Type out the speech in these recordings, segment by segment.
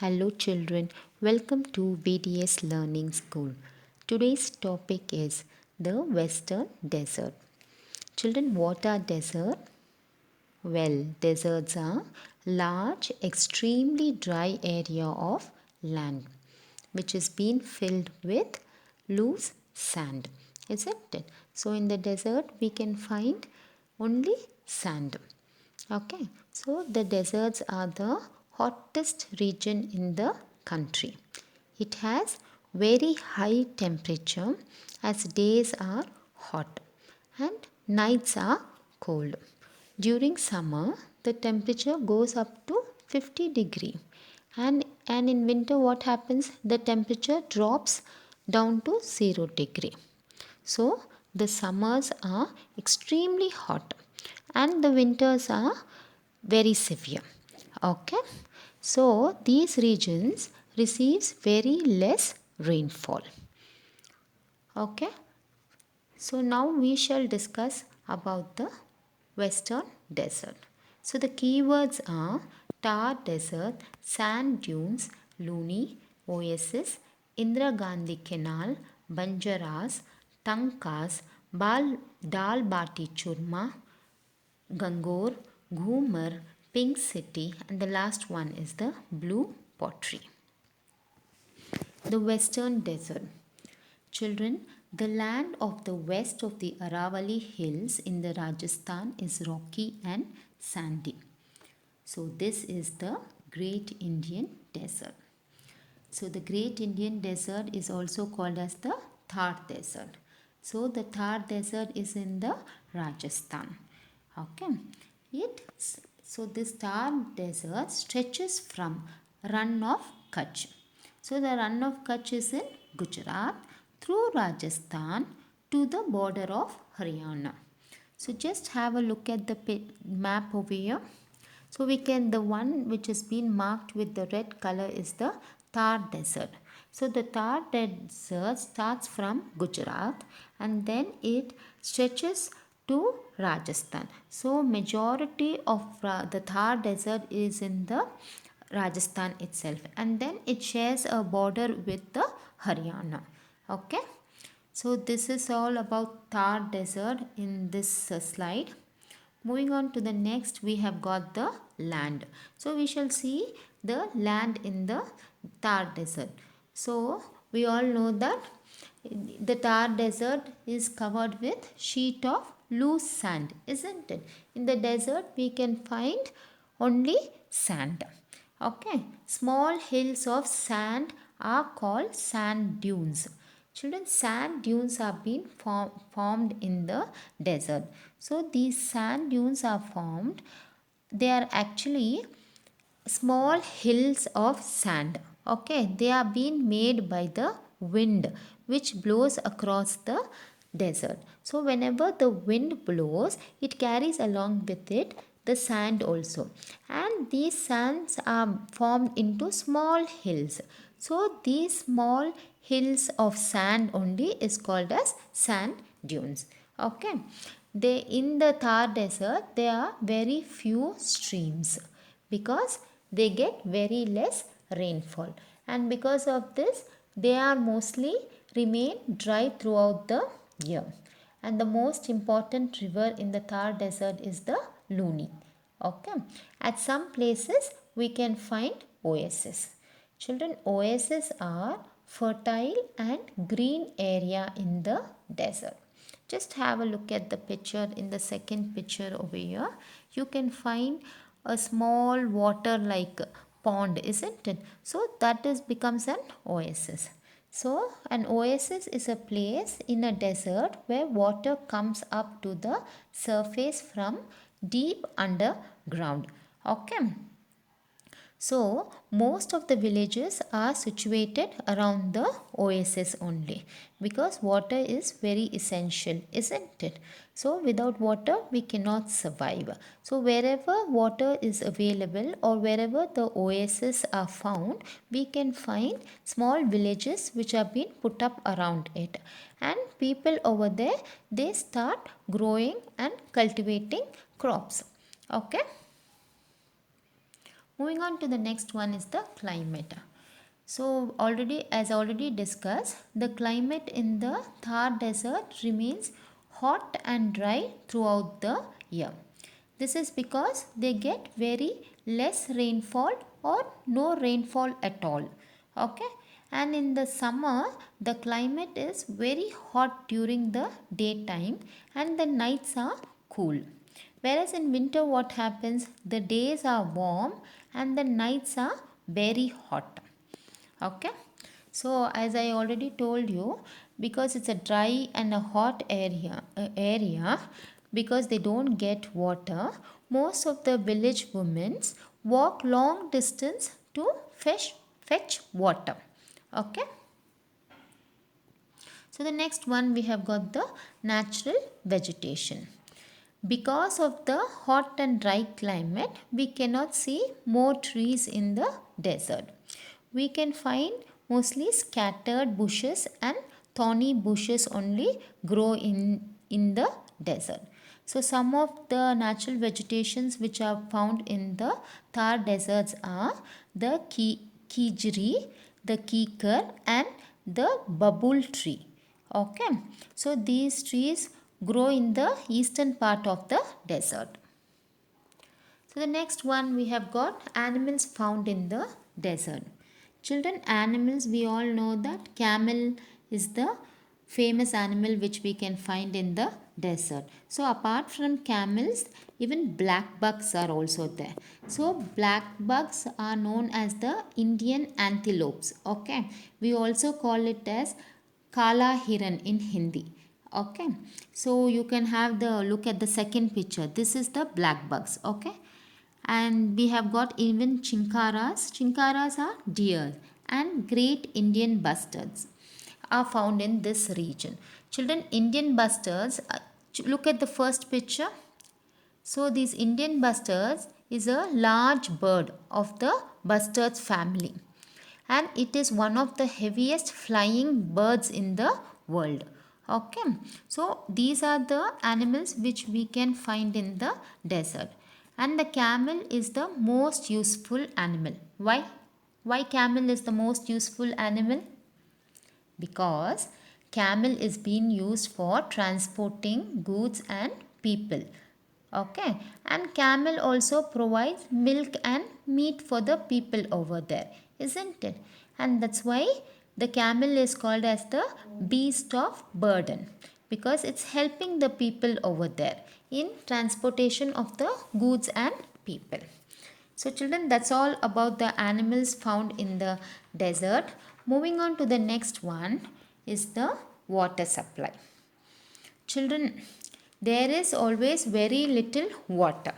Hello, children. Welcome to VDS Learning School. Today's topic is the Western Desert. Children, what are deserts? Well, deserts are large, extremely dry area of land which is being filled with loose sand, isn't it? So in the desert we can find only sand. Okay, so the deserts are the hottest region in the country. It has very high temperature as days are hot and nights are cold. During summer, the temperature goes up to 50 degree and in winter what happens? The temperature drops down to 0 degree. So the summers are extremely hot and the winters are very severe. Okay, so these regions receives very less rainfall. Okay, so now we shall discuss about the Western Desert. So the keywords are tar desert, sand dunes, Luni, oasis, Indira Gandhi Canal, Banjaras, Tankas, Dal Bati Churma, Gangor, Ghumar, Pink City, and the last one is the Blue Pottery. The Western Desert. Children, the land of the west of the Aravalli Hills in the Rajasthan is rocky and sandy. So this is the Great Indian Desert. So the Great Indian Desert is also called as the Thar Desert. So the Thar Desert is in the Rajasthan. Okay. So this Thar Desert stretches from Rann of Kutch. So the Rann of Kutch is in Gujarat through Rajasthan to the border of Haryana. So just have a look at the map over here. So the one which has been marked with the red color is the Thar Desert. So the Thar Desert starts from Gujarat and then it stretches to Rajasthan. So majority of the Thar Desert is in the Rajasthan itself and then it shares a border with the Haryana. Okay. So this is all about Thar Desert in this slide. Moving on to the next, we have got the land. So we shall see the land in the Thar Desert. So we all know that the Thar Desert is covered with sheet of loose sand, isn't it? In the desert we can find only sand. Okay, small hills of sand are called sand dunes. Children, sand dunes have been formed in the desert. So these sand dunes are formed. They are actually small hills of sand. Okay, they are being made by the wind which blows across the desert. So whenever the wind blows, it carries along with it the sand also, and these sands are formed into small hills. So these small hills of sand only is called as sand dunes. Okay, they in the Thar Desert there are very few streams because they get very less rainfall, and because of this they are mostly remain dry throughout the year. And the most important river in the Thar Desert is the Luni. Okay, at some places we can find oases. Children, oases are fertile and green area in the desert. Just have a look at the picture. In the second picture over here you can find a small water like pond, isn't it? So that is becomes an oasis. So an oasis is a place in a desert where water comes up to the surface from deep underground. Okay, so most of the villages are situated around the oasis only because water is very essential, isn't it? So without water we cannot survive. So wherever water is available or wherever the oases are found, we can find small villages which have been put up around it, and people over there they start growing and cultivating crops. Okay. Moving on to the next one is the climate. So already discussed, the climate in the Thar desert remains hot and dry throughout the year. This is because they get very less rainfall or no rainfall at all. Okay, and in the summer the climate is very hot during the daytime and the nights are cool. Whereas in winter, what happens? The days are warm and the nights are very hot. Okay, so as I already told you, because it's a dry and a hot area, because they don't get water, most of the village women walk long distance to fetch water. Okay, so the next one we have got the natural vegetation. Because of the hot and dry climate, we cannot see more trees in the desert. We can find mostly scattered bushes and thorny bushes only grow in the desert. So some of the natural vegetations which are found in the Thar deserts are the kijri, the kikar and the babul tree. Okay, so these trees grow in the eastern part of the desert. So the next one we have got animals found in the desert. Children, animals, we all know that camel is the famous animal which we can find in the desert. So apart from camels, even black bugs are also there. So black bugs are known as the Indian antelopes. Okay, we also call it as Kala Hiran in Hindi. Okay, so you can have the look at the second picture. This is the black bugs. Okay, and we have got even chinkaras. Chinkaras are deer and great Indian bustards are found in this region. Children, Indian bustards, look at the first picture. So these Indian bustards is a large bird of the bustards family, and it is one of the heaviest flying birds in the world. Okay, so these are the animals which we can find in the desert, and the camel is the most useful animal. Why camel is the most useful animal? Because camel is being used for transporting goods and people. Okay, and camel also provides milk and meat for the people over there, isn't it? And that's why the camel is called as the beast of burden, because it's helping the people over there in transportation of the goods and people. So children, that's all about the animals found in the desert. Moving on to the next one is the water supply. Children, there is always very little water.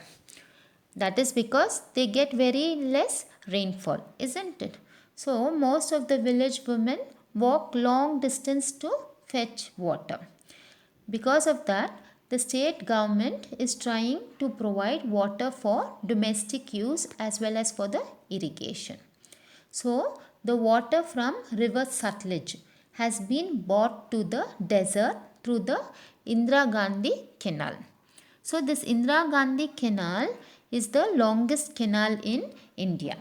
That is because they get very less rainfall, isn't it? So most of the village women walk long distance to fetch water. Because of that, the state government is trying to provide water for domestic use as well as for the irrigation. So, the water from river Sutlej has been brought to the desert through the Indira Gandhi Canal. So, this Indira Gandhi Canal is the longest canal in India.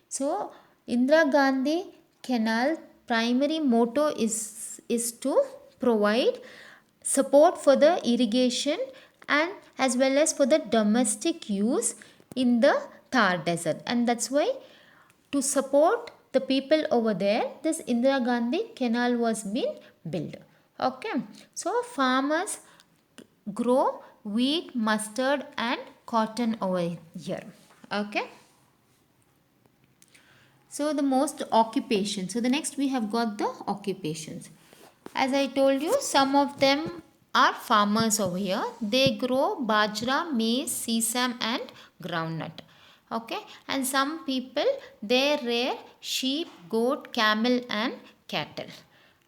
So, Indira Gandhi Canal primary motto is to provide support for the irrigation and as well as for the domestic use in the Thar desert, and that's why to support the people over there this Indira Gandhi canal was being built. Okay, so farmers grow wheat, mustard and cotton over here. Okay, so the most occupation. So the next we have got the occupations. As I told you, some of them are farmers over here. They grow bajra, maize, sesame and groundnut. Okay, and some people they rear sheep, goat, camel and cattle.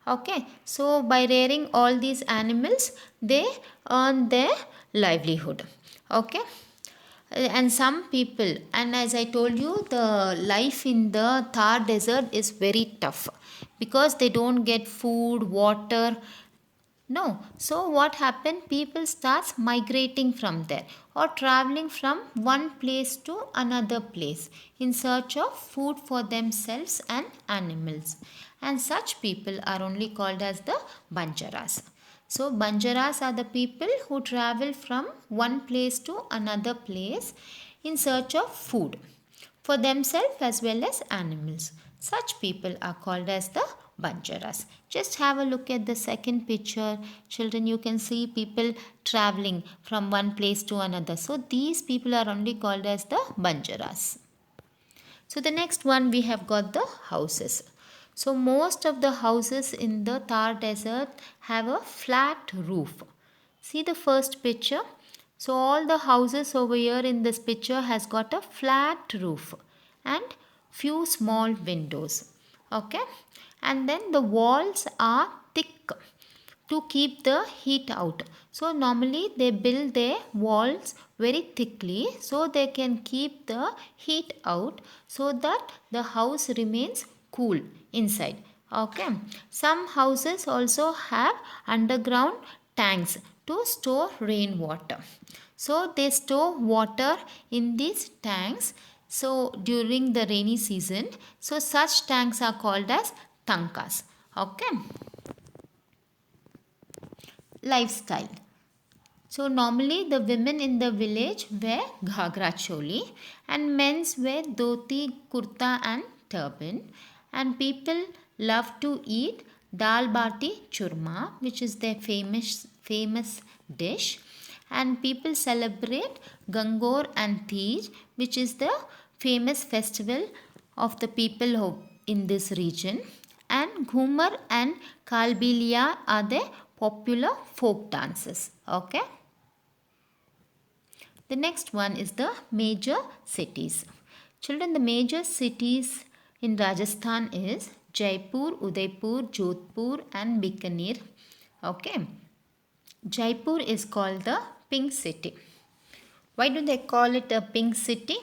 Okay, so by rearing all these animals, they earn their livelihood. Okay, and some people, and as I told you, the life in the Thar desert is very tough because they don't get food, water. No, so what happened, people starts migrating from there. or traveling from one place to another place in search of food for themselves and animals. And such people are only called as the Banjaras. So, Banjaras are the people who travel from one place to another place in search of food for themselves as well as animals. Such people are called as the Banjaras. Just have a look at the second picture. Children, you can see people traveling from one place to another. So, these people are only called as the Banjaras. So the next one we have got the houses. So most of the houses in the Thar desert have a flat roof. See the first picture. So all the houses over here in this picture has got a flat roof and few small windows. Okay. And then the walls are thick to keep the heat out. So normally they build their walls very thickly so they can keep the heat out so that the house remains cool inside. Okay. Some houses also have underground tanks to store rainwater. So they store water in these tanks. So during the rainy season, so such tanks are called as tankas. Okay. Lifestyle. So normally the women in the village wear ghagra choli and men's wear dhoti, kurta and turban, and people love to eat dal bati churma, which is their famous dish, and people celebrate Gangor and Tej, which is the famous festival of the people in this region, and Ghumar and Kalbiliya are the popular folk dances. Okay. The next one is the major cities. Children, the major cities in Rajasthan is Jaipur, Udaipur, Jodhpur and Bikaner. Okay. Jaipur is called the Pink City. Why do they call it a Pink City?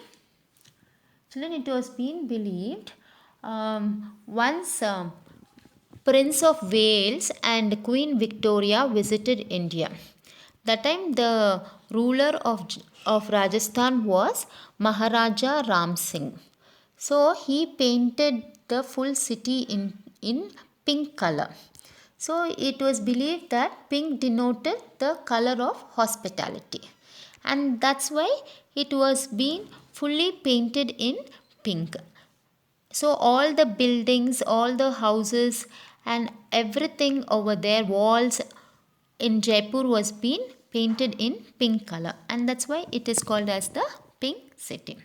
Children, it was been believed once Prince of Wales and Queen Victoria visited India. That time the ruler of Rajasthan was Maharaja Ram Singh. So he painted the full city in pink color. So it was believed that pink denoted the color of hospitality. And that's why it was being fully painted in pink. So all the buildings, all the houses and everything over there, walls in Jaipur was being painted in pink color, and that's why it is called as the Pink City.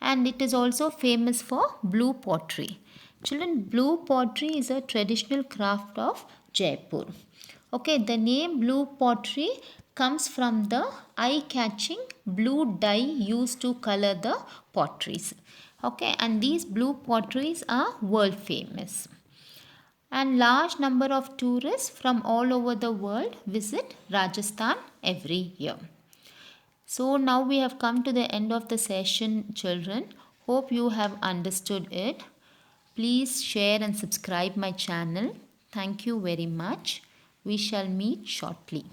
And it is also famous for blue pottery. Children, blue pottery is a traditional craft of Jaipur. Okay, the name blue pottery comes from the eye-catching blue dye used to color the potteries. Okay, and these blue potteries are world famous. And large number of tourists from all over the world visit Rajasthan every year. So now we have come to the end of the session, children. Hope you have understood it. Please share and subscribe my channel. Thank you very much. We shall meet shortly.